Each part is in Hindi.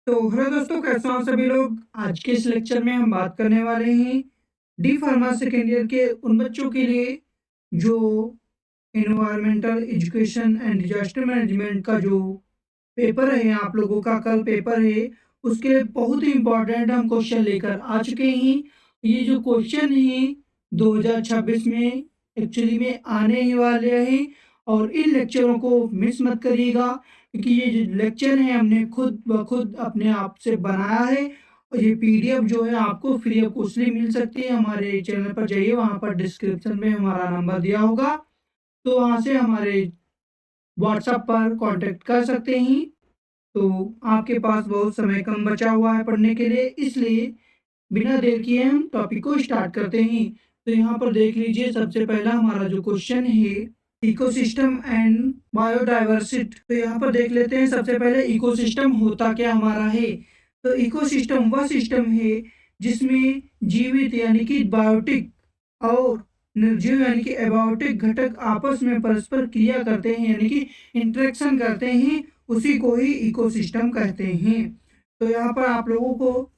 तो हेलो दोस्तों, कैसे हो सभी लोग। आज के इस लेक्चर में हम बात करने वाले हैं डी फार्मा सेकेंड ईयर के उन बच्चों के लिए जो environmental education and disaster management का जो पेपर है, आप लोगों का कल पेपर है, उसके लिए बहुत ही इम्पोर्टेंट हम क्वेश्चन लेकर आ चुके हैं। ये जो क्वेश्चन है 2026 में एक्चुअली में आने ही वाले हैं, और इन लेक्चरों को मिस मत करिएगा, क्योंकि ये जो लेक्चर है हमने खुद ब खुद अपने आप से बनाया है। और ये पीडीएफ जो है आपको फ्री ऑफ कॉस्ट मिल सकती है। हमारे चैनल पर जाइए, वहाँ पर डिस्क्रिप्शन में हमारा नंबर दिया होगा, तो वहाँ से हमारे व्हाट्सएप पर कांटेक्ट कर सकते हैं। तो आपके पास बहुत समय कम बचा हुआ है पढ़ने के लिए, इसलिए बिना देर किए हम टॉपिक को स्टार्ट करते हैं। तो यहाँ पर देख लीजिए, सबसे पहला हमारा जो क्वेश्चन है इकोसिस्टम एंड बायोडायवर्सिटी। तो यहाँ पर देख लेते हैं, सबसे पहले इकोसिस्टम होता क्या हमारा है। तो इकोसिस्टम वह सिस्टम है जिसमें जीवित यानी कि बायोटिक और निर्जीव यानी कि एबायोटिक घटक आपस में परस्पर क्रिया करते हैं, यानी कि इंटरेक्शन करते हैं, उसी को ही इकोसिस्टम कहते हैं। तो यहाँ पर आप लोगों को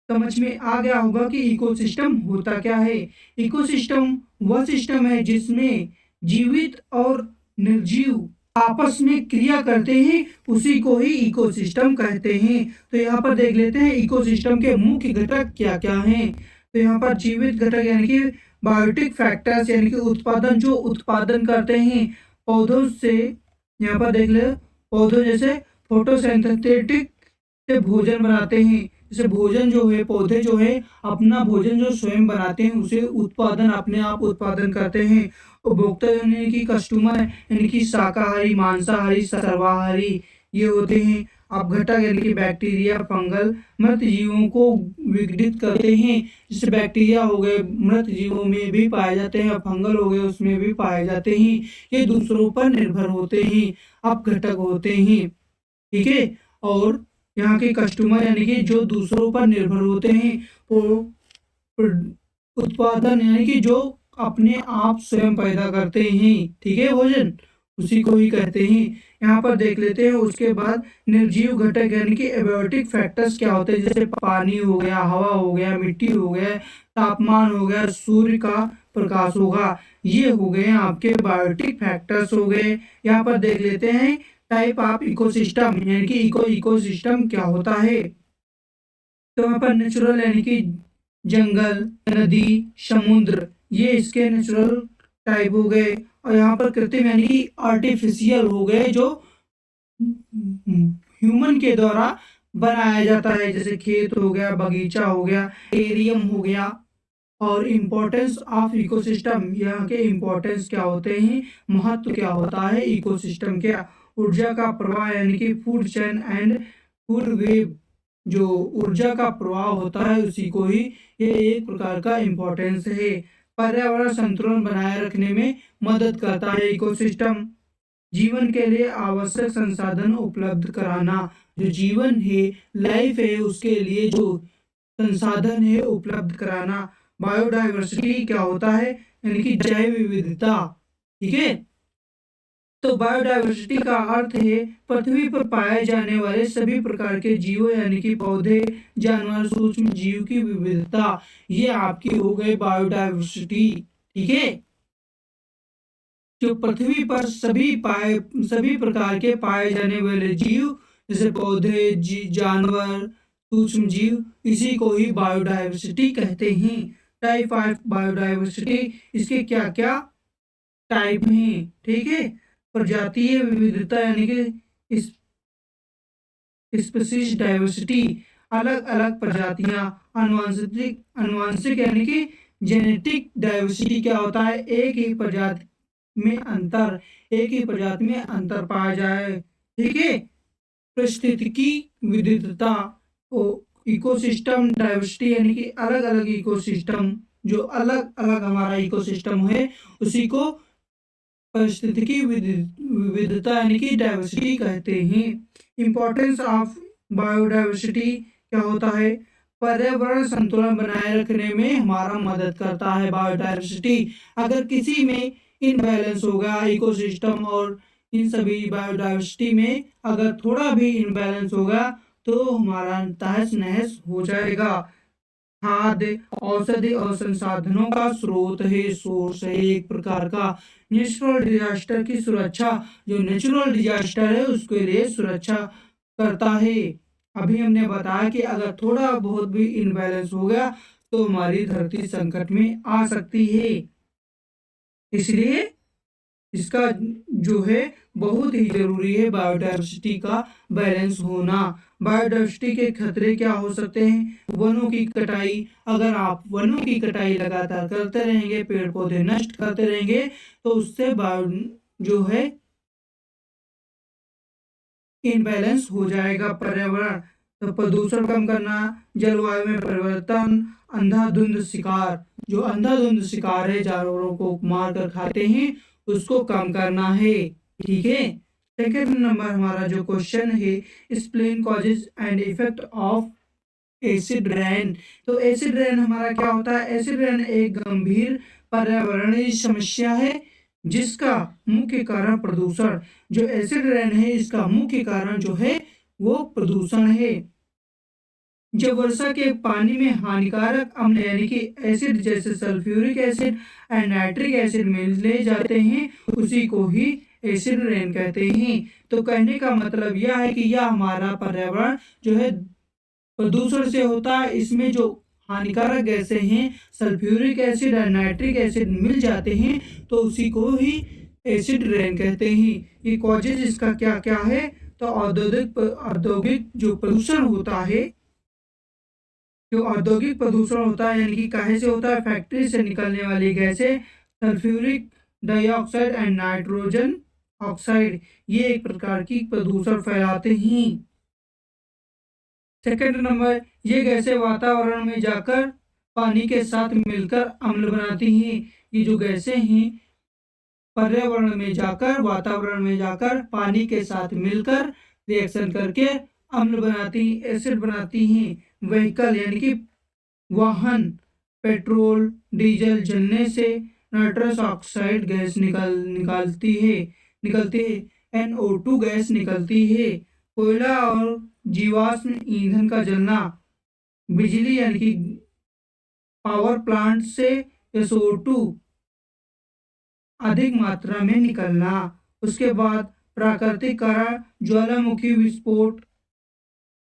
समझ में आ गया होगा कि इकोसिस्टम होता क्या है। इकोसिस्टम वह सिस्टम है जिसमें जीवित और निर्जीव आपस में क्रिया करते हैं, उसी को ही इकोसिस्टम कहते हैं। तो यहाँ पर देख लेते हैं इकोसिस्टम के मुख्य घटक क्या क्या हैं। तो यहाँ पर जीवित घटक यानी कि बायोटिक फैक्टर्स यानी कि उत्पादन, जो उत्पादन करते हैं पौधों से। यहाँ पर देख ले, पौधों जैसे फोटोसिंथेटिक से भोजन बनाते हैं। जैसे भोजन जो है, पौधे जो है अपना भोजन जो स्वयं बनाते हैं, उसे उत्पादन अपने आप उत्पादन करते हैं। उपभोक्ता यानी कि कस्टमर यानी कि शाकाहारी, मांसाहारी, सर्वाहारी ये होते हैं। अब घटक यानी कि बैक्टीरिया, फंगल मृत जीवों को विघटित करते हैं। जैसे बैक्टीरिया हो गए मृत जीवों में भी पाए जाते हैं, फंगल हो गए उसमें भी पाए जाते हैं। ये दूसरों पर निर्भर होते हैं, अब घटक होते हैं, ठीक है। और यहाँ के कस्टमर यानी कि जो दूसरों पर निर्भर होते हैं, वो उत्पादन यानी कि जो अपने आप स्वयं पैदा करते हैं, ठीक है, भोजन, उसी को ही कहते हैं। यहाँ पर देख लेते हैं उसके बाद निर्जीव घटक यानी कि एबायोटिक फैक्टर्स क्या होते हैं। जैसे पानी हो गया, हवा हो गया, मिट्टी हो गया, तापमान हो गया, सूर्य का प्रकाश होगा, ये हो गए आपके बायोटिक फैक्टर्स हो गए। यहाँ पर देख लेते हैं टाइप ऑफ इकोसिस्टम यानी कि इकोसिस्टम क्या होता है। तो यहाँ पर नेचुरल यानी कि जंगल, नदी, समुद्र, ये इसके नेचुरल टाइप हो गए। और यहाँ पर कृत्रिम यानी कि आर्टिफिशियल हो गए, जो ह्यूमन के द्वारा बनाया जाता है। जैसे खेत हो गया, बगीचा हो गया, एरियम हो गया। और इम्पोर्टेंस ऑफ इकोसिस्टम, यहाँ के इम्पोर्टेंस क्या होते हैं, महत्व क्या होता है इकोसिस्टम के। ऊर्जा का प्रवाह यानी कि food chain and food web, जो ऊर्जा का प्रवाह होता है उसी को ही ये एक प्रकार का इम्पोर्टेंस है। पर्यावरण संतुलन बनाए रखने में मदद करता है इकोसिस्टम। जीवन के लिए आवश्यक संसाधन उपलब्ध कराना, जो जीवन है, लाइफ है, उसके लिए जो संसाधन है उपलब्ध कराना। बायोडायवर्सिटी क्या होता है, यानी कि जैव विविधता, ठीक है। तो बायोडायवर्सिटी का अर्थ है पृथ्वी पर पाए जाने वाले सभी प्रकार के जीवों यानी कि पौधे, जानवर, सूक्ष्म जीव की विविधता, ये आपकी हो गई बायोडायवर्सिटी, ठीक है। जो पृथ्वी पर सभी प्रकार के पाए जाने वाले जीव, जैसे पौधे, जानवर, सूक्ष्म जीव, इसी को ही बायोडायवर्सिटी कहते हैं। टाइप ऑफ बायोडायवर्सिटी, इसके क्या क्या टाइप हैं, ठीक है। प्रजातीय विविधता यानी कि स्पीशीज डाइवर्सिटी, अलग अलग प्रजातियां। अनुवांशिक यानी कि जेनेटिक डाइवर्सिटी क्या होता है, एक ही प्रजाति में अंतर पाया जाए, ठीक है। पारिस्थितिकी विविधता, तो इकोसिस्टम डाइवर्सिटी यानी कि अलग अलग इकोसिस्टम, जो अलग अलग हमारा इकोसिस्टम है उसी को पारिस्थितिकी विविधता यानी कि डाइवर्सिटी कहते हैं। इंपॉर्टेंस ऑफ बायोडाइवर्सिटी क्या होता है, पर्यावरण संतुलन बनाए रखने में हमारा मदद करता है बायोडाइवर्सिटी। अगर किसी में इनबैलेंस होगा इकोसिस्टम और इन सभी बायोडाइवर्सिटी में, अगर थोड़ा भी इनबैलेंस होगा तो हमारा तहस नहस हो जाएगा। खाद्य, औषधि और संसाधनों का स्रोत है, सोर्स है एक प्रकार का। नेचुरल डिजास्टर की सुरक्षा, जो नेचुरल डिजास्टर है उसके लिए सुरक्षा करता है। अभी हमने बताया कि अगर थोड़ा बहुत भी इनबैलेंस हो गया तो हमारी धरती संकट में आ सकती है। इसलिए इसका जो है बहुत ही जरूरी है बायोडायवर्सिटी का बैलेंस होना। बायोडायवर्सिटी के खतरे क्या हो सकते हैं? वनों की कटाई। अगर आप वनों की कटाई लगातार करते रहेंगे, पेड़ पौधे नष्ट करते रहेंगे, तो उससे बायो जो है इनबैलेंस हो जाएगा पर्यावरण। तो प्रदूषण कम करना, जलवायु में परिवर्तन, अंधाधुंध शिकार, जो अंधाधुंध शिकार है जानवरों को मार कर खाते हैं, उसको कम करना है। ठीक है। सेकंड नंबर हमारा जो क्वेश्चन है, explain causes and effect of acid rain. तो एसिड रेन हमारा क्या होता है? एसिड रेन एक गंभीर पर्यावरणीय समस्या है जिसका मुख्य कारण प्रदूषण। जो एसिड रेन है इसका मुख्य कारण जो है वो प्रदूषण है। जब वर्षा के पानी में हानिकारक अम्ल यानी कि एसिड जैसे sulphuric acid and nitric acid मिले जाते हैं, उसी को ही एसिड रेन कहते हैं। तो कहने का मतलब यह है कि यह हमारा पर्यावरण जो है प्रदूषण से होता है। इसमें जो हानिकारक गैसें हैं, सल्फ्यूरिक एसिड और नाइट्रिक एसिड मिल जाते हैं, तो उसी को ही एसिड रेन कहते हैं। ये कॉजेज इसका क्या क्या है? तो औद्योगिक जो प्रदूषण होता है, जो औद्योगिक प्रदूषण होता है यानी कि काहे से होता है? फैक्ट्री से निकलने वाली गैसें, sulphuric dioxide and nitrogen oxide, ये एक प्रकार की प्रदूषण फैलाते हैं। सेकंड नंबर, ये गैसें वातावरण में जाकर पानी के साथ मिलकर अम्ल बनाती हैं। ये जो गैसें हैं पर्यावरण में जाकर, वातावरण में जाकर पानी के साथ मिलकर रिएक्शन करके अम्ल बनाती, एसिड बनाती हैं। व्हीकल यानी कि वाहन, पेट्रोल डीजल जलने से नाइट्रस ऑक्साइड गैस निकलती है। NO2 गैस निकलती है। कोयला और जीवाश्म ईंधन का जलना, बिजली यानी कि पावर प्लांट से SO2 अधिक मात्रा में निकलना। उसके बाद प्राकृतिक कारण, ज्वालामुखी विस्फोट,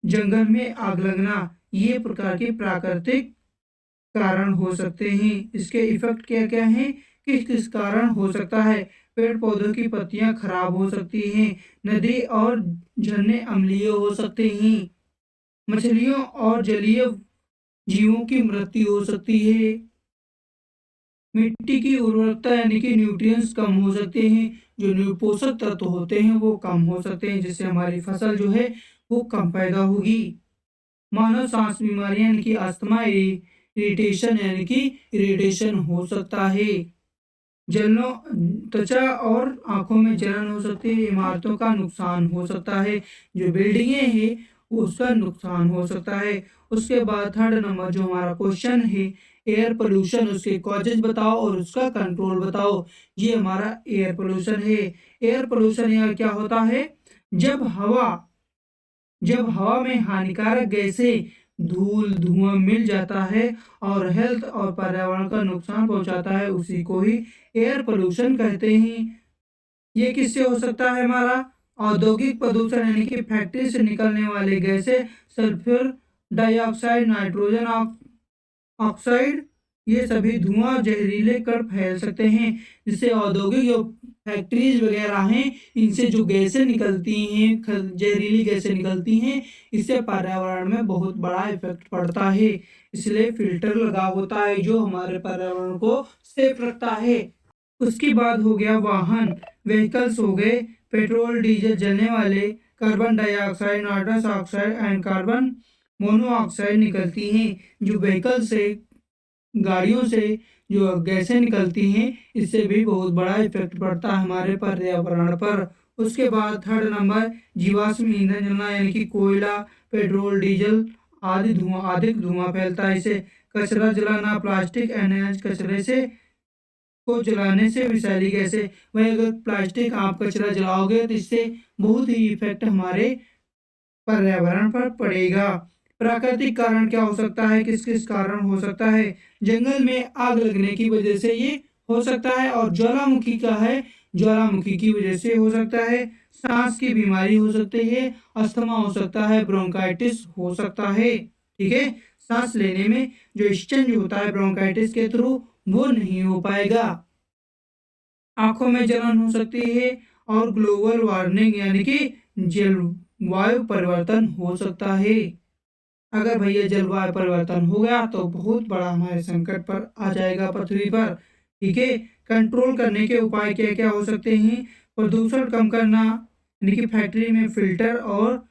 जंगल में आग लगना, ये प्रकार के प्राकृतिक कारण हो सकते हैं। इसके इफेक्ट क्या क्या हैं? किस किस कारण हो सकता है? पेड़ पौधों की पत्तियां खराब हो सकती हैं। नदी और झरने अम्लीय हो सकते हैं। मछलियों और जलीय जीवों की मृत्यु हो सकती है। मिट्टी की उर्वरकता यानी कि न्यूट्रिएंट्स कम हो सकते हैं। जो पोषक तत्व होते हैं वो कम हो सकते हैं, जिससे हमारी फसल जो है वो कम पैदा होगी। मानव सांस बीमारियां यानी कि अस्थमा, इरिटेशन यानी कि इरिटेशन हो सकता है। जलनों, त्वचा और आंखों में जलन हो सकती है। इमारतों का नुकसान हो सकता है। जो बिल्डिंगें हैं उसका नुकसान हो सकता है। उसके बाद थर्ड नंबर जो हमारा क्वेश्चन है, एयर पोल्यूशन, उसके कॉजेज बताओ और उसका कंट्रोल बताओ। ये हमारा एयर पोल्यूशन है। एयर पोल्यूशन यह क्या होता है? जब हवा जब हवा में हानिकारक गैसें, धूल धुआं मिल जाता है और हेल्थ और पर्यावरण का नुकसान पहुंचाता है, उसी को ही एयर पोल्यूशन कहते हैं। ये किससे हो सकता है? हमारा औद्योगिक प्रदूषण यानी कि फैक्ट्री से निकलने वाले गैसें, सल्फ्यूर डाइऑक्साइड, नाइट्रोजन ऑक्साइड, ये सभी धुआं जहरीले कण फैल सकते हैं। जिससे औद्योगिक जो फैक्ट्रीज वगैरह हैं, इनसे जो गैसें निकलती हैं, जहरीली गैसें निकलती हैं, इससे पर्यावरण में बहुत बड़ा इफेक्ट पड़ता है। इसलिए फिल्टर लगा होता है जो हमारे पर्यावरण को सेफ रखता है। उसके बाद हो गया वाहन, व्हीकल्स हो गए, पेट्रोल डीजल जलने वाले, carbon dioxide, nitrous oxide and carbon monoxide निकलती हैं। जो व्हीकल से, गाड़ियों से जो गैसें निकलती हैं, इससे भी बहुत बड़ा इफेक्ट पड़ता है हमारे पर्यावरण पर। उसके बाद थर्ड नंबर, जीवाश्म ईंधन जलना यानी कि कोयला, पेट्रोल डीजल आदि अधिक धुआं फैलता है। इसे कचरा जलाना, प्लास्टिक अनाज कचरे से को जलाने से विषैली गैसें। वही अगर प्लास्टिक आप कचरा जलाओगे तो इससे बहुत ही इफेक्ट हमारे पर्यावरण पर पड़ेगा। प्राकृतिक कारण क्या हो सकता है, किस किस कारण हो सकता है? जंगल में आग लगने की वजह से ये हो सकता है। और ज्वालामुखी का है, ज्वालामुखी की वजह से हो सकता है। सांस की बीमारी हो सकती है, अस्थमा हो सकता है, ब्रोंकाइटिस हो सकता है। ठीक है, सांस लेने में जो एक्सचेंज होता है ब्रोंकाइटिस के थ्रू वो नहीं हो पाएगा। आंखों में जलन हो सकती है और ग्लोबल वार्मिंग यानी कि जलवायु परिवर्तन हो सकता है। अगर भैया जलवायु परिवर्तन हो गया तो बहुत बड़ा हमारे संकट पर आ जाएगा पृथ्वी पर। ठीक है, कंट्रोल करने के उपाय क्या क्या हो सकते हैं? प्रदूषण कम करना, यानी कि फैक्ट्री में फिल्टर और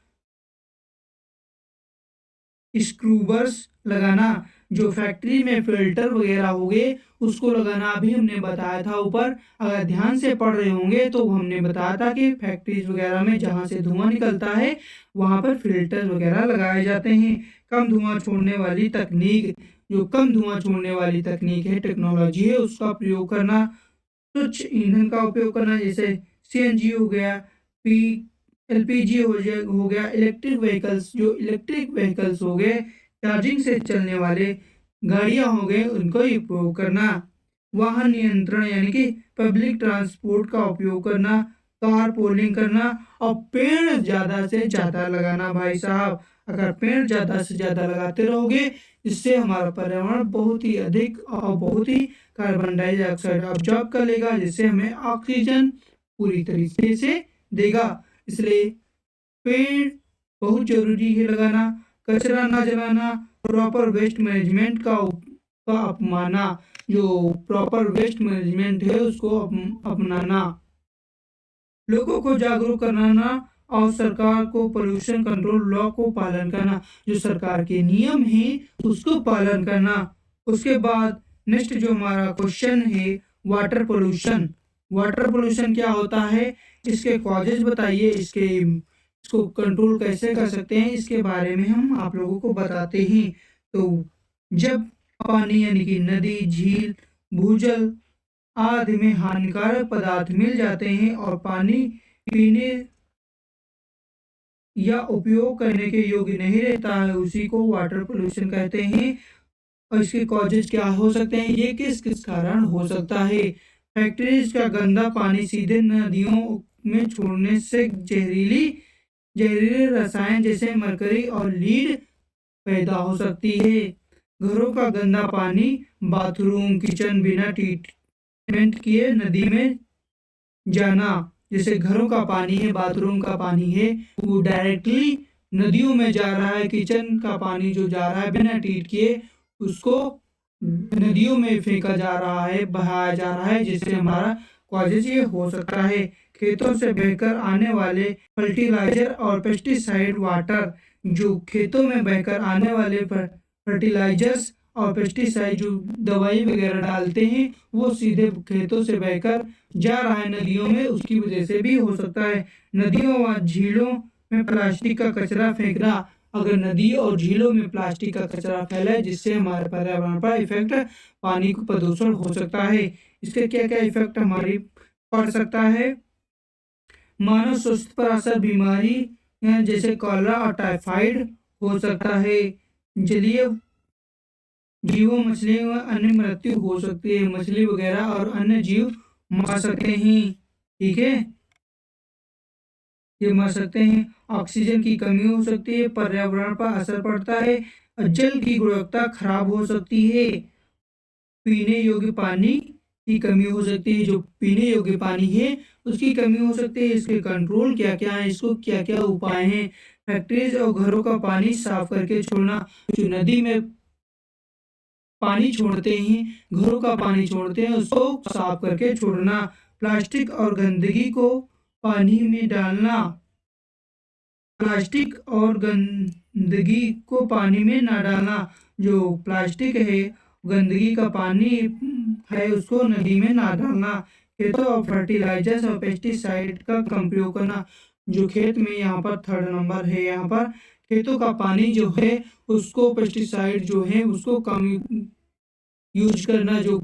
स्क्रूबर्स लगाना। जो फैक्ट्री में फिल्टर वगैरह हो गए उसको लगाना अभी हमने बताया था ऊपर। अगर ध्यान से पढ़ रहे होंगे तो हमने बताया था कि फैक्ट्रीज वगैरह में जहाँ से धुआं निकलता है वहाँ पर फिल्टर वगैरह लगाए जाते हैं। कम धुआं छोड़ने वाली तकनीक, जो कम धुआं छोड़ने वाली तकनीक है, टेक्नोलॉजी है, उसका प्रयोग करना। स्वच्छ ईंधन का उपयोग करना, जैसे सीएनजी हो गया, पी एलपीजी हो गया, इलेक्ट्रिक व्हीकल्स, जो इलेक्ट्रिक व्हीकल्स हो गए, चार्जिंग से चलने वाले गाड़ियां हो गए, उनको ही उपयोग करना। वाहन नियंत्रण यानी कि पब्लिक ट्रांसपोर्ट का उपयोग करना, कार पोलिंग करना और पेड़ ज्यादा से ज्यादा लगाना। भाई साहब, अगर पेड़ ज्यादा से ज्यादा लगाते रहोगे इससे हमारा पर्यावरण बहुत ही अधिक और बहुत ही कार्बन डाइऑक्साइड ऑब्जॉर्ब कर लेगा, जिससे हमें ऑक्सीजन पूरी तरीके से देगा। इसलिए पेड़ बहुत जरूरी है लगाना। कचरा ना जलाना, प्रॉपर वेस्ट मैनेजमेंट का अपनाना। जो प्रॉपर वेस्ट मैनेजमेंट है उसको अपनाना। लोगों को जागरूक कराना और सरकार को पोल्यूशन कंट्रोल लॉ को पालन करना। जो सरकार के नियम है उसको पालन करना। उसके बाद नेक्स्ट जो हमारा क्वेश्चन है, वाटर पोल्यूशन। वाटर पोल्यूशन क्या होता है, इसके कॉजेज बताइए, इसको कंट्रोल कैसे कर सकते हैं, इसके बारे में हम आप लोगों को बताते हैं। तो जब पानी यानी कि नदी, झील, भूजल आदि में हानिकारक पदार्थ मिल जाते हैं और पानी पीने या उपयोग करने के योग्य नहीं रहता है, उसी को वाटर पोल्यूशन कहते हैं। और इसके कॉजेज क्या हो सकते हैं, ये किस किस कारण हो सकता है? फैक्ट्रीज का गंदा पानी सीधे नदियों में छोड़ने से जहरीले रसायन जैसे मरकरी और लीड पैदा हो सकती है। घरों का गंदा पानी, बाथरूम, किचन बिना ट्रीटमेंट किए नदी में जाना। जैसे घरों का पानी है, बाथरूम का पानी है, वो डायरेक्टली नदियों में जा रहा है। किचन का पानी जो जा रहा है बिना ट्रीट किए उसको नदियों में फेंका जा रहा है, बहाया जा रहा है, जिससे हमारा कॉजेज ये हो सकता है। खेतों से बहकर आने वाले फर्टिलाइजर और पेस्टिसाइड वाटर, जो खेतों में बहकर आने वाले फर्टिलाइजर्स और पेस्टिसाइड जो दवाई वगैरह डालते हैं वो सीधे खेतों से बहकर जा रहा है नदियों में, उसकी वजह से भी हो सकता है। नदियों व झीलों में प्लास्टिक का कचरा फेंकना। अगर नदी और झीलों में प्लास्टिक का कचरा फैला है जिससे हमारे पर्यावरण पर इफेक्ट, पानी को प्रदूषण हो सकता है। इसके क्या क्या इफेक्ट हमारी पड़ सकता है? मानव स्वास्थ्य पर असर, बीमारी जैसे कॉलरा और टाइफाइड हो सकता है। जलीय जीवों, मछलियों व अन्य मृत्यु हो सकती है। मछली वगैरह और अन्य जीव मर सकते हैं। ठीक है, ये मर सकते हैं। ऑक्सीजन की कमी हो सकती है, पर्यावरण पर असर पड़ता है, और जल की गुणवत्ता खराब हो सकती है। पीने योग्य पानी की कमी हो सकती है। जो पीने योग्य पानी है उसकी कमी हो सकती है। इसके कंट्रोल क्या क्या है, इसको क्या क्या उपाय हैं? फैक्ट्रीज और घरों का पानी साफ करके छोड़ना। जो नदी में पानी छोड़ते हैं, घरों का पानी छोड़ते हैं, उसको साफ करके छोड़ना। प्लास्टिक और गंदगी को पानी में डालना। प्लास्टिक और गंदगी को पानी में ना डालना। जो प्लास्टिक है, गंदगी का पानी है, उसको नदी में ना डालना। खेतों और फर्टिलाइजर्स और पेस्टिसाइड का कम प्रयोग करना। जो खेत में यहाँ पर थर्ड नंबर है, यहाँ पर खेतों का पानी जो है उसको, पेस्टिसाइड जो है उसको कम यूज करना। जो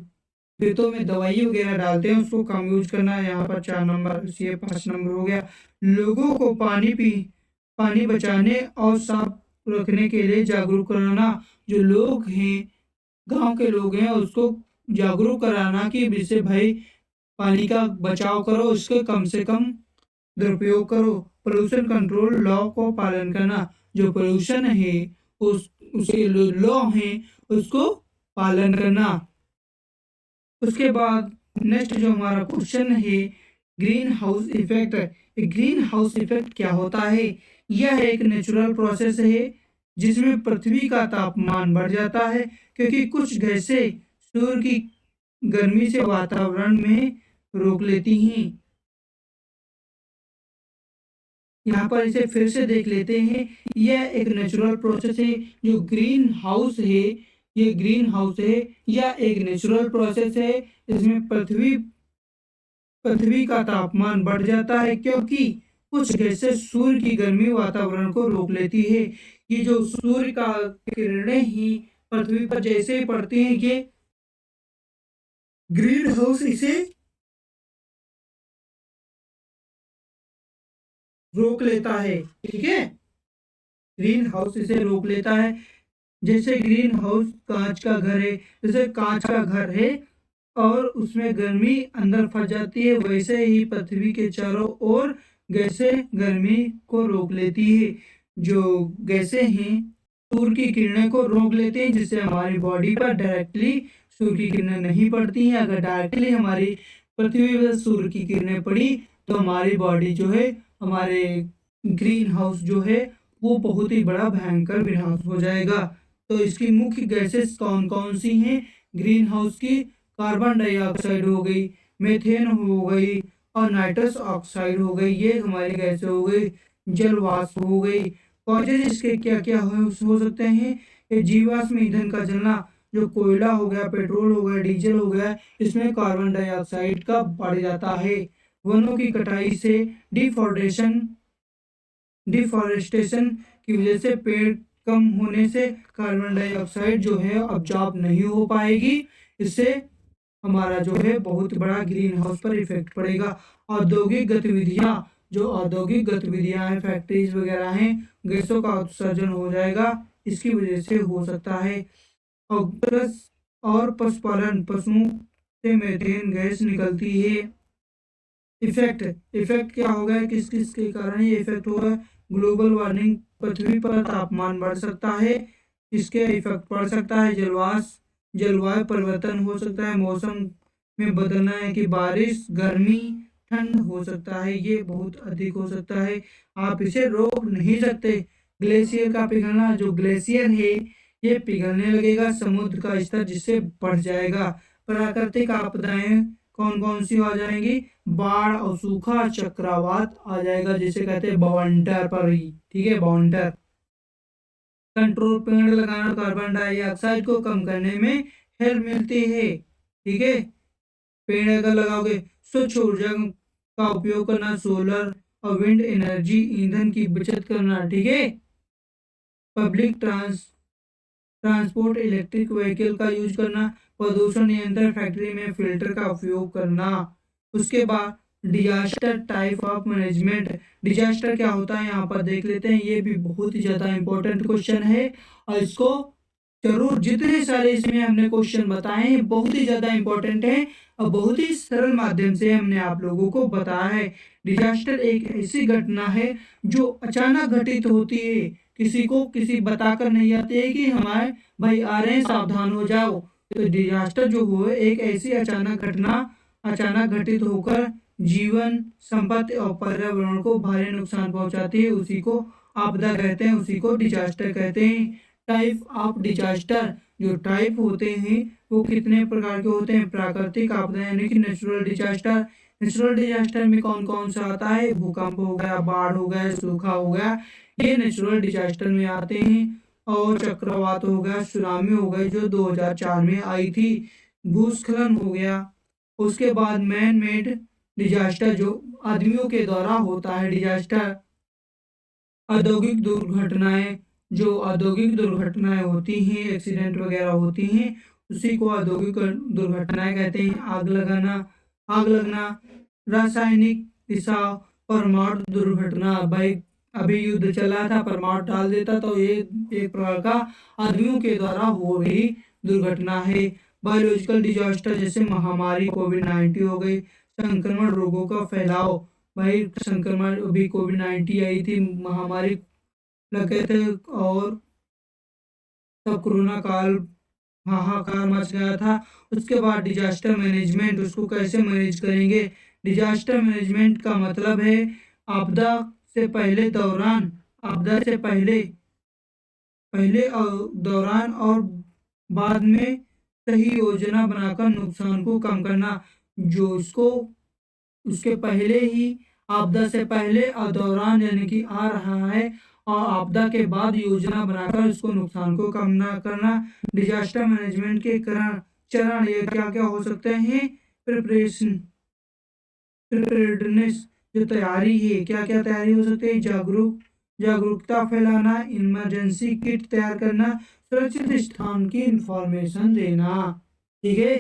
खेतों में दवाई वगैरह डालते हैं उसको कम यूज करना। यहाँ पर 4 नंबर, ये 5 नंबर हो गया। लोगों को पानी बचाने और साफ रखने के लिए जागरूक कराना। जो लोग हैं, गांव के लोग हैं, उसको जागरूक कराना कि इससे भाई पानी का बचाव करो, उसके कम से कम दुरुपयोग करो। पोल्यूशन कंट्रोल लॉ को पालन करना। जो पोल्यूशन है उस उसके लॉ है उसको पालन करना। उसके बाद नेक्स्ट जो हमारा क्वेश्चन है, green house effect. Green house effect क्या होता है? यह एक नेचुरल प्रोसेस है जिसमें पृथ्वी का तापमान बढ़ जाता है क्योंकि कुछ गैसें सूर्य की गर्मी से वातावरण में रोक लेती हैं। यहाँ पर इसे फिर से देख लेते हैं। यह एक नेचुरल प्रोसेस है। जो ग्रीन हाउस है, ये ग्रीन हाउस है, यह एक नेचुरल प्रोसेस है। इसमें पृथ्वी का तापमान बढ़ जाता है क्योंकि कुछ गैसें सूर्य की गर्मी वातावरण को रोक लेती है। ये जो सूर्य का किरणें ही पृथ्वी पर जैसे ही पड़ती हैं, ये ग्रीन हाउस इसे रोक लेता है। ठीक है, ग्रीन हाउस इसे रोक लेता है। जैसे ग्रीन हाउस कांच का घर है, जैसे कांच का घर है और उसमें गर्मी अंदर फंस जाती है, वैसे ही पृथ्वी के चारों ओर गैसें गर्मी को रोक लेती है। जो गैसें हैं सूर्य की किरणें को रोक लेते हैं, जिससे हमारी बॉडी पर डायरेक्टली सूर्य की किरणें नहीं पड़ती हैं। अगर डायरेक्टली हमारी पृथ्वी पर सूर्य की किरणें पड़ी तो हमारी बॉडी जो है, हमारे ग्रीन हाउस जो है वो बहुत ही बड़ा भयंकर ग्रीन हाउस हो जाएगा। तो इसकी मुख्य गैसेस कौन कौन सी हैं ग्रीन हाउस की? कार्बन डाइऑक्साइड हो गई, मीथेन हो गई और नाइट्रस ऑक्साइड हो गई। ये हमारी गैसें हो गई। जल वाष्प हो गई। कॉजेज इसके क्या क्या हो सकते हैं? ये जीवाश्म ईंधन का जलना, जो कोयला हो गया, पेट्रोल हो गया, डीजल हो गया, इसमें कार्बन डाइऑक्साइड का बढ़ जाता है। वनों की कटाई से डिफॉरेस्टेशन की वजह से पेड़ कम होने से कार्बन डाइऑक्साइड जो है अब्जॉर्ब नहीं हो पाएगी। इससे हमारा जो है बहुत बड़ा ग्रीन हाउस पर इफेक्ट पड़ेगा। औद्योगिक गतिविधियां, जो औद्योगिक गतिविधियां हैं, फैक्ट्रीज वगैरह हैं, गैसों का उत्सर्जन हो जाएगा, इसकी वजह से हो सकता है। और पशुपालन, पशुओं से मीथेन गैस निकलती है। इफेक्ट क्या होगा, किस किस के कारण ये इफेक्ट होगा? ग्लोबल वार्मिंग, पृथ्वी पर तापमान बढ़ सकता है, इसके इफेक्ट पड़ सकता है। जलवायु परिवर्तन हो सकता है, मौसम में बदलना है कि बारिश, गर्मी, ठंड हो सकता है, ये बहुत अधिक हो सकता है। आप इसे रोक नहीं सकते। ग्लेशियर का पिघलना, जो ग्लेशियर है ये पिघलने लगेगा, समुद्र का स्तर जिससे बढ़ जाएगा। प्राकृतिक आपदाएं कौन कौन सी आ जाएंगी? बाढ़ और सूखा, चक्रवात आ जाएगा, जिसे कहते हैं बवंटर पर ही। ठीक है, बवंटर। कंट्रोल, पेड़ लगाना कार्बन डाइऑक्साइड को कम करने में हेल्प मिलती है। ठीक है, पेड़ अगर लगाओगे। स्वच्छ ऊर्जा का उपयोग करना, सोलर और विंड एनर्जी, ईंधन की बचत करना। ठीक है, पब्लिक ट्रांसपोर्ट, इलेक्ट्रिक व्हीकल का यूज करना, प्रदूषण नियंत्रण, फैक्ट्री में फिल्टर का उपयोग करना। उसके बाद disaster type of management. Disaster क्या होता है यहाँ पर देख लेते हैं। ये भी बहुत ही ज्यादा इंपॉर्टेंट क्वेश्चन है और इसको जरूर, जितने सारे इसमें हमने क्वेश्चन बताए हैं बहुत ही ज्यादा इंपॉर्टेंट है और बहुत ही सरल माध्यम से हमने आप लोगों को बताया है। डिजास्टर एक ऐसी घटना है जो अचानक घटित होती है, किसी बताकर नहीं आती है कि हमारे भाई आ रहे हैं, सावधान हो जाओ। तो डिजास्टर जो हो एक ऐसी अचानक घटना, अचानक घटित होकर जीवन, संपत्ति और पर्यावरण को भारी नुकसान पहुंचाती है, उसी को आपदा कहते हैं, उसी को डिजास्टर कहते हैं। टाइप ऑफ डिजास्टर, जो टाइप होते हैं वो कितने प्रकार के होते हैं? प्राकृतिक आपदा यानी कि नेचुरल डिजास्टर। नेचुरल डिजास्टर में कौन कौन सा आता है? भूकंप हो गया, बाढ़ हो गया, सूखा हो गया, ये नेचुरल डिजास्टर में आते हैं। और चक्रवात हो गया, सुनामी हो गई जो 2004 में आई थी, भूस्खलन हो गया। उसके बाद मैन मेड डिजास्टर, जो आदमियों के द्वारा होता है डिजास्टर। औद्योगिक दुर्घटनाएं, जो औद्योगिक दुर्घटनाएं होती हैं, एक्सीडेंट वगैरह होती हैं, उसी को औद्योगिक दुर्घटनाएं कहते हैं। आग लगना, रासायनिक रिसाव, परमाणु दुर्घटना, भाई अभी युद्ध चला था, परमाणु डाल देता तो ये एक प्रकार का आदमियों के द्वारा हो रही दुर्घटना है। बायोलॉजिकल डिजास्टर जैसे महामारी कोविड-19 हो गई, संक्रमण रोगों का फैलाव, भाई संक्रमण अभी कोविड-19 आई थी, महामारी लगे थे और तब कोरोना काल हाहाकार मच गया था। उसके बाद डिजास्टर मैनेजमेंट, उसको कैसे मैनेज करेंगे। डिजास्टर मैनेजमेंट का मतलब है आपदा से पहले, दौरान, आपदा से पहले पहले दौरान और बाद में सही योजना बनाकर नुकसान को कम करना। जो उसको उसके पहले ही, आपदा से पहले और दौरान यानी कि आ रहा है, और आपदा के बाद योजना बनाकर उसको नुकसान को कम ना करना। डिजास्टर मैनेजमेंट के करण चरण ये क्या क्या हो सकते हैं। प्रिपरेशन, प्रिपेयर्डनेस, जो तैयारी है, क्या क्या तैयारी हो सकती है। जागरूकता फैलाना, इमरजेंसी किट तैयार करना, सुरक्षित स्थान की इंफॉर्मेशन देना। ठीक है।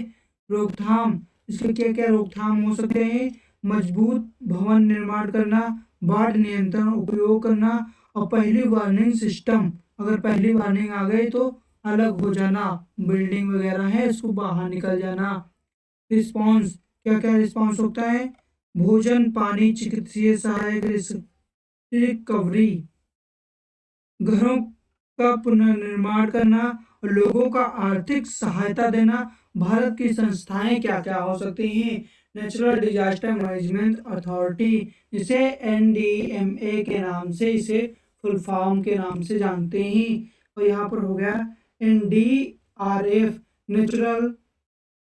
रोकथाम, इसके क्या क्या रोकथाम हो सकते हैं। मजबूत भवन निर्माण करना, बाढ़ नियंत्रण उपयोग करना, और पहली वार्निंग सिस्टम, अगर पहली वार्निंग आ गई तो अलग हो जाना, बिल्डिंग वगैरह है इसको बाहर निकल जाना। रिस्पॉन्स, क्या क्या रिस्पॉन्स होता है। भोजन, पानी, चिकित्सीय सहायक, रिकवरी, घरों का पुनर्निर्माण करना और लोगों का आर्थिक सहायता देना। भारत की संस्थाएं क्या क्या हो सकती हैं। नेचुरल डिजास्टर मैनेजमेंट अथॉरिटी, जिसे NDMA के नाम से, इसे फुल फॉर्म के नाम से जानते हैं। और यहाँ पर हो गया NDRF,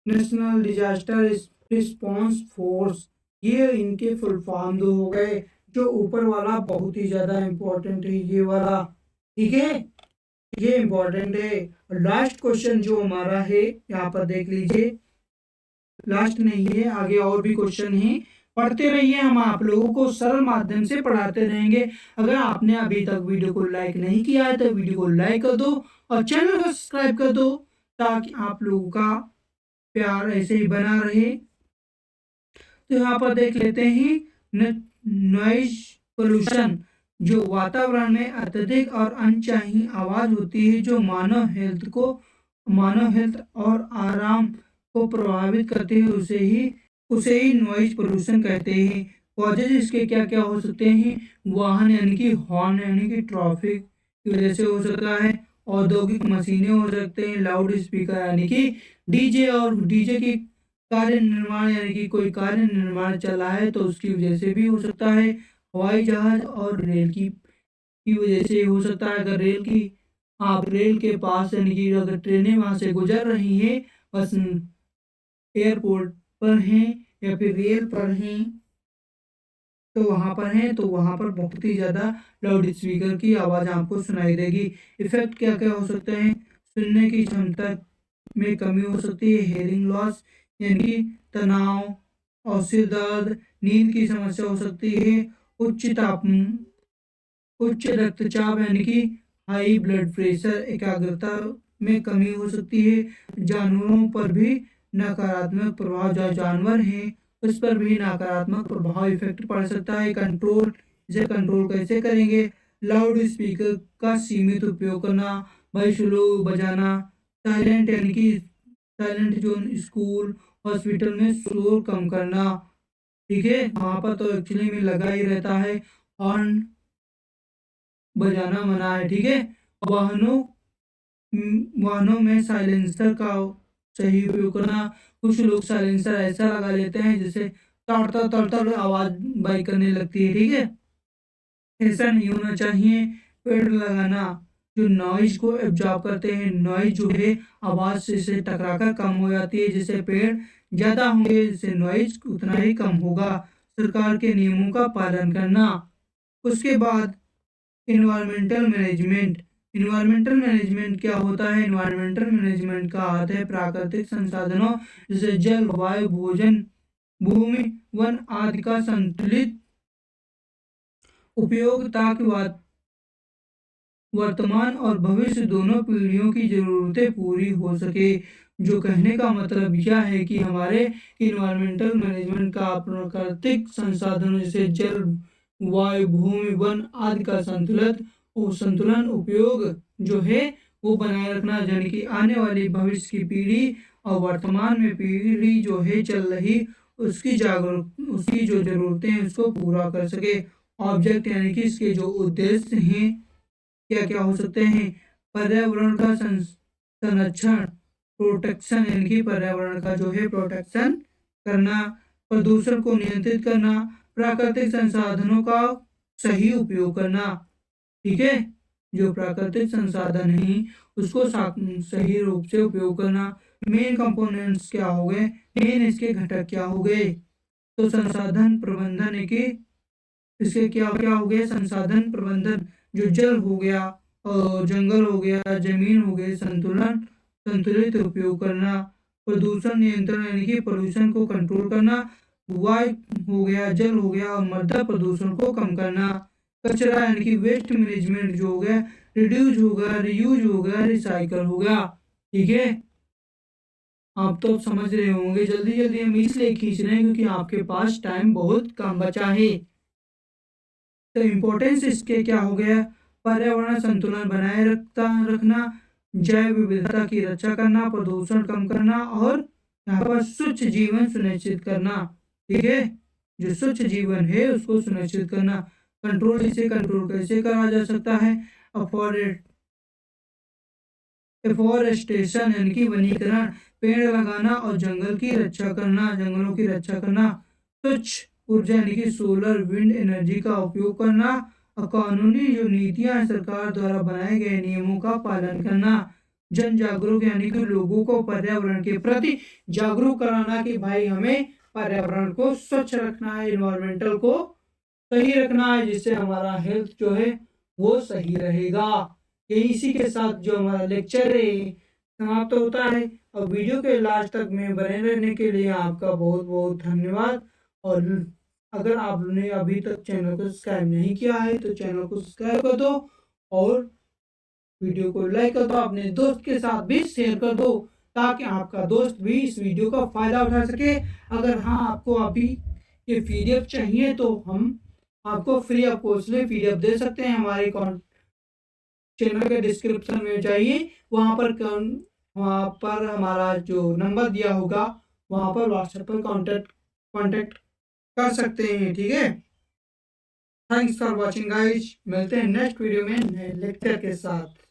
national disaster response force. ये इनके फुल फॉर्म दो हो गए। जो ऊपर वाला बहुत ही ज्यादा इंपॉर्टेंट है, ये वाला, ठीक है, ये इंपॉर्टेंट है। लास्ट क्वेश्चन जो हमारा है यहाँ पर देख लीजिए, लास्ट नहीं है, आगे और भी क्वेश्चन हैं, पढ़ते रहिए, हम आप लोगों को सरल माध्यम से पढ़ाते रहेंगे। अगर आपने अभी तक वीडियो को लाइक नहीं किया है तो वीडियो को लाइक कर दो और चैनल को सब्सक्राइब कर दो, ताकि आप लोगों का प्यार ऐसे ही बना रहे। तो यहाँ पर देख लेते हैं नॉइज पोल्यूशन, जो वातावरण में अत्यधिक और अनचाही आवाज होती है, जो मानव हेल्थ और आराम को प्रभावित करती है, उसे ही नॉइज पोल्यूशन कहते हैं। कॉजेज इसके क्या क्या हो सकते हैं। वाहन यानी कि हॉर्न यानी कि ट्रैफिक की वजह से हो सकता है। औद्योगिक मशीनें हो सकते हैं। लाउड स्पीकर यानी कि डीजे, और डीजे की कार्य निर्माण यानी कि कोई कार्य निर्माण चला है तो उसकी वजह से भी हो सकता है। हवाई जहाज और रेल की वजह से हो सकता है। अगर आप रेल के पास यानी कि अगर ट्रेनें वहां से गुजर रही हैं, बस एयरपोर्ट पर हैं या फिर रेल पर हैं, तो वहां पर बहुत ही ज्यादा लाउड स्पीकर की आवाज आपको सुनाई देगी। इफेक्ट क्या क्या हो सकते हैं। सुनने की क्षमता में कमी हो सकती है। हेयरिंग लॉस यानी कि तनाव और सिर दर्द, नींद की समस्या हो सकती है। उच्च तापमान, उच्च रक्तचाप यानी कि हाई ब्लड प्रेशर, एकाग्रता में कमी हो सकती है। जानवरों पर भी नकारात्मक प्रभाव, जो जानवर हैं उस पर भी नकारात्मक प्रभाव इफेक्ट पड़ सकता है। कंट्रोल, इसे कंट्रोल कैसे करेंगे। लाउड स्पीकर का सीमित उपयोग करना, भाई स्लो बजाना। साइलेंट यानी कि साइलेंट जोन, स्कूल हॉस्पिटल में शोर कम करना। ठीक है, वहां पर तो एक्चुअली में लगा ही रहता है, हॉर्न बजाना मना है। ठीक है। वाहनों वाहनों में साइलेंसर का सही उपयोग करना। कुछ लोग साइलेंसर ऐसा लगा लेते हैं जिससे तड़तड़ तड़तड़ आवाज बाइक करने लगती है। ठीक है, ऐसा नहीं होना चाहिए। पेड़ लगाना, जो नॉइज को एब्जॉर्ब करते हैं, नॉइज जो है आवाज से टकराकर कम हो जाती है। जिससे पेड़ ज्यादा होंगे, जिससे नॉइज उतना ही कम होगा। सरकार के नियमों का पालन करना। उसके बाद इन्वायरमेंटल मैनेजमेंट। इन्वायरमेंटल मैनेजमेंट क्या होता है। इन्वायरमेंटल मैनेजमेंट का अर्थ है प्राकृतिक संसाधनों जैसे जल, वायु, भोजन, भूमि, वन आदि का संतुलित उपयोग, ताकि वर्तमान और भविष्य दोनों पीढ़ियों की जरूरतें पूरी हो सके। जो कहने का मतलब यह है कि हमारे इन्वायरमेंटल मैनेजमेंट का प्राकृतिक संसाधनों जैसे जल, वायु, भूमि, वन आदि का संतुलन उपयोग जो है वो बनाए रखना, यानी कि आने वाली भविष्य की पीढ़ी और वर्तमान में पीढ़ी जो है चल रही उसकी जो जरूरतें हैं उसको पूरा कर सके। ऑब्जेक्ट यानी कि इसके जो उद्देश्य हैं क्या क्या हो सकते हैं? पर्यावरण का संरक्षण, प्रोटेक्शन यानी कि पर्यावरण का जो है प्रोटेक्शन करना, प्रदूषण को नियंत्रित करना, प्राकृतिक संसाधनों का सही उपयोग करना। ठीक है, जो प्राकृतिक संसाधन है उसको सही रूप से उपयोग करना। मेन कंपोनेंट्स क्या हो गए, मेन इसके घटक क्या हो गए? तो संसाधन प्रबंधन है कि इसके क्या क्या हो गए? संसाधन प्रबंधन, जो जल हो गया और जंगल हो गया, जमीन हो गई, संतुलित उपयोग करना, प्रदूषण नियंत्रण यानी कि पोल्यूशन को कंट्रोल करना, वायु हो गया, जल हो गया और मृदा प्रदूषण को कम करना, कचरा यानी कि वेस्ट मैनेजमेंट जो हो गया, रिड्यूस हो गया, रियूज हो गया, रिसाइकल हो गया। ठीक है, आप तो समझ रहे होंगे। जल्दी जल्दी हम इसलिए खींच रहे हैं क्योंकि आपके पास टाइम बहुत कम बचा है। तो इम्पोर्टेंस इसके क्या हो गया? पर्यावरण संतुलन बनाए रखना, जैव विविधता की रक्षा करना, प्रदूषण कम करना और यहाँ पर स्वच्छ जीवन सुनिश्चित करना। ठीक है, जो स्वच्छ जीवन है उसको सुनिश्चित करना। इसे कंट्रोल कैसे करा जा सकता है? एफोरेस्टेशन यानी कि वनीकरण, पेड़ लगाना और जंगलों की रक्षा करना, स्वच्छ ऊर्जा यानी कि सोलर विंड एनर्जी का उपयोग करना और कानूनी जो नीतियां सरकार द्वारा बनाए गए नियमों का पालन करना, जन जागरूक यानी कि लोगों को पर्यावरण के प्रति जागरूक कराना कि भाई हमें पर्यावरण को स्वच्छ रखना है, इन्वायरमेंटल को सही रखना है, जिससे हमारा हेल्थ जो है वो सही रहेगा। ये इसी के साथ जो हमारा लेक्चर है समाप्त होता है। और वीडियो के लास्ट तक में बने रहने के लिए आपका बहुत बहुत धन्यवाद। और अगर आपने अभी तक चैनल को सब्सक्राइब नहीं किया है तो चैनल को सब्सक्राइब कर दो और वीडियो को लाइक कर दो, अपने दोस्त के साथ भी शेयर कर दो ताकि आपका दोस्त भी इस वीडियो का फायदा उठा सके। अगर हाँ आपको अभी ये पीडीएफ चाहिए तो हम आपको फ्री ऑफ कॉस्ट में पीडीएफ दे सकते हैं। हमारे चैनल के डिस्क्रिप्शन में जाइए, वहाँ पर हमारा जो नंबर दिया होगा वहाँ पर व्हाट्सएप पर कांटेक्ट कर सकते हैं। ठीक है, थैंक्स फॉर वॉचिंग गाइज, मिलते हैं नेक्स्ट वीडियो में नए लेक्चर के साथ।